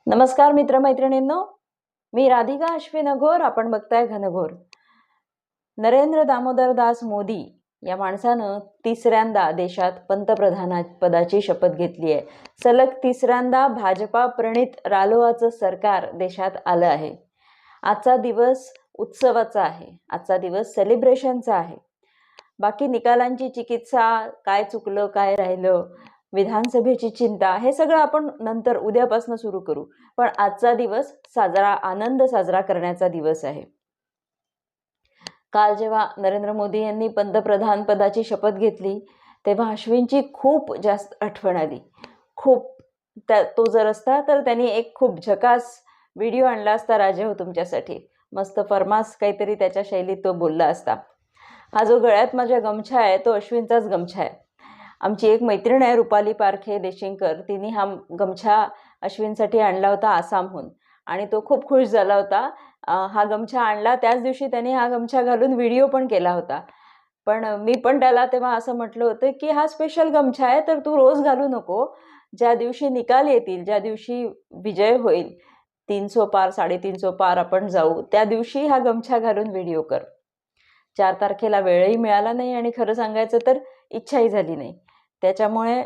नमस्कार मित्रमैत्रिणींनो, मी राधिका अश्विन अघोर. आपण बघताय घनघोर. नरेंद्र दामोदर दास मोदी या माणसानं तिसऱ्यांदा देशात पंतप्रधान पदाची शपथ घेतली आहे. सलग तिसऱ्यांदा भाजपा प्रणित रालोआचं सरकार देशात आलं आहे. आजचा दिवस उत्सवाचा आहे, आजचा दिवस सेलिब्रेशनचा आहे. बाकी निकालांची चिकित्सा, काय चुकलं काय राहिलं, विधानसभेची चिंता, हे सगळं आपण नंतर उद्यापासून सुरू करू. पण आजचा दिवस आनंद साजरा करण्याचा दिवस आहे. काल जेव्हा नरेंद्र मोदी यांनी पंतप्रधान पदाची शपथ घेतली तेव्हा अश्विनची खूप जास्त आठवण आली. तो जर असता तर त्यांनी एक खूप झकास व्हिडिओ आणला असता. राजे हो तुमच्यासाठी मस्त फरमास काहीतरी त्याच्या शैलीत तो बोलला असता. हा जो गळ्यात माझ्या गमछा आहे तो अश्विनचाच गमछा आहे. आमची एक मैत्रीण आहे रुपाली पारखे देशिंगकर, तिने हा गमछा अश्विनसाठी आणला होता आसामहून आणि तो खूप खुश झाला होता. हा गमछा आणला त्याच दिवशी त्याने हा गमछा घालून व्हिडिओ पण केला होता. पण मी पण त्याला तेव्हा असं म्हटलं होतं की हा स्पेशल गमछा आहे, तर तू रोज घालू नको. ज्या दिवशी निकाल येतील, ज्या दिवशी विजय होईल, 300 पार 350 पार आपण जाऊ, त्या दिवशी हा गमछा घालून व्हिडिओ कर. 4 तारखेला वेळही मिळाला नाही आणि खरं सांगायचं तर इच्छाही झाली नाही. त्याच्यामुळे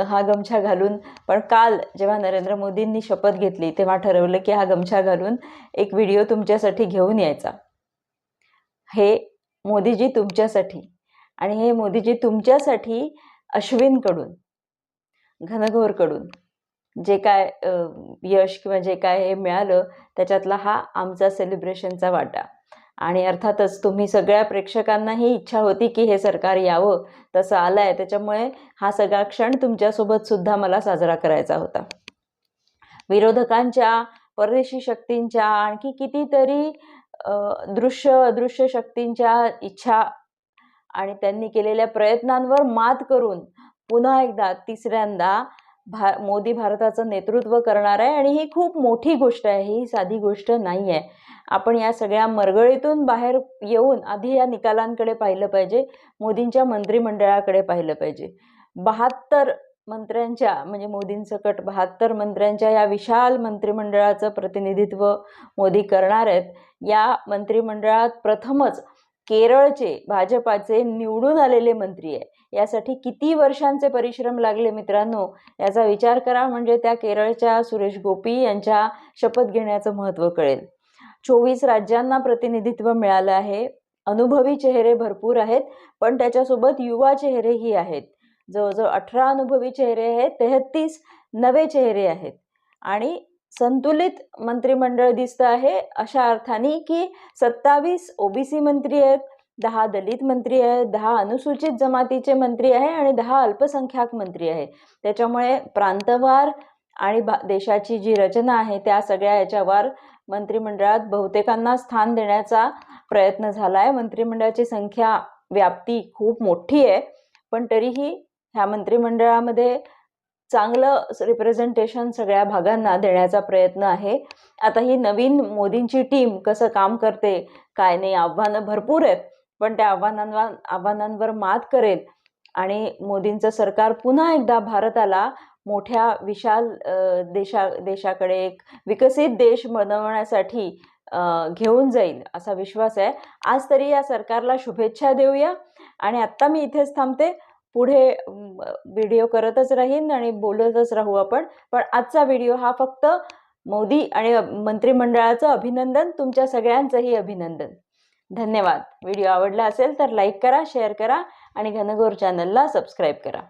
हा गमछा घालून, पण काल जेव्हा नरेंद्र मोदींनी शपथ घेतली तेव्हा ठरवलं की हा गमछा घालून एक व्हिडिओ तुमच्यासाठी घेऊन यायचा. हे मोदीजी तुमच्यासाठी, आणि हे मोदीजी तुमच्यासाठी अश्विनकडून, घनघोरकडून जे काय यश किंवा जे काय हे मिळालं त्याच्यातला हा आमचा सेलिब्रेशनचा वाटा. आणि अर्थातच तुम्ही सगळ्या प्रेक्षकांनाही इच्छा होती की हे सरकार यावं, तसं आलं आहे. त्याच्यामुळे हा सगळा क्षण तुमच्यासोबत सुद्धा मला साजरा करायचा होता. विरोधकांच्या, परदेशी शक्तींच्या, आणखी कितीतरी दृश्य अदृश्य शक्तींच्या इच्छा आणि त्यांनी केलेल्या प्रयत्नांवर मात करून पुन्हा एकदा तिसऱ्यांदा मोदी भारताचं नेतृत्व करणार आहे. आणि ही खूप मोठी गोष्ट आहे, ही साधी गोष्ट नाही आहे. आपण या सगळ्या मरगळीतून बाहेर येऊन आधी या निकालांकडे पाहिलं पाहिजे, मोदींच्या मंत्रिमंडळाकडे पाहिलं पाहिजे. 72 मंत्र्यांच्या, म्हणजे मोदींसकट 72 मंत्र्यांच्या या विशाल मंत्रिमंडळाचं प्रतिनिधित्व मोदी करणार आहेत. या मंत्रिमंडळात प्रथमच केरळचे भाजपाचे निवडून आलेले मंत्री आहे. यासाठी किती वर्षांचे परिश्रम लागले मित्रांनो, याचा विचार करा, म्हणजे त्या केरळच्या सुरेश गोपी यांच्या शपथ घेण्याचं महत्त्व कळेल. 24 राज्यांना प्रतिनिधित्व मिळालं आहे. अनुभवी चेहरे भरपूर आहेत, पण त्याच्यासोबत युवा चेहरेही आहेत. जवळजवळ 18 अनुभवी चेहरे आहेत, 33 नवे चेहरे आहेत. आणि संतुलित मंत्रिमंडळ दिसतं आहे अशा अर्थाने की 27 ओबीसी मंत्री आहेत, 10 दलित मंत्री आहेत, 10 अनुसूचित जमातीचे मंत्री आहे आणि 10 अल्पसंख्याक मंत्री आहे. त्याच्यामुळे प्रांतवार आणि देशाची जी रचना आहे त्या सगळ्या याच्यावर मंत्रिमंडळात बहुतेकांना स्थान देण्याचा प्रयत्न झाला आहे. मंत्रिमंडळाची संख्या, व्याप्ती खूप मोठी आहे, पण तरीही ह्या मंत्रिमंडळामध्ये चांगलं रिप्रेझेंटेशन सगळ्या भागांना देण्याचा प्रयत्न आहे. आता ही नवीन मोदींची टीम कसं काम करते काय नाही, आव्हानं भरपूर आहेत, पण त्या आव्हानांवर मात करेल आणि मोदींचं सरकार पुन्हा एकदा भारताला मोठ्या विशाल देशाकडे, एक विकसित देश बनवण्यासाठी घेऊन जाईल असा विश्वास आहे. आज तरी या सरकारला शुभेच्छा देऊया. आणि आत्ता मी इथेच थांबते. पुढे व्हिडिओ करतच राहीन आणि बोलतच राहू आपण. पण आजचा व्हिडिओ हा फक्त मोदी आणि मंत्रिमंडळाचं अभिनंदन, तुमच्या सगळ्यांचंही अभिनंदन. धन्यवाद. व्हिडिओ आवडला असेल तर लाईक करा, शेअर करा आणि घनघोर चॅनलला सबस्क्राईब करा.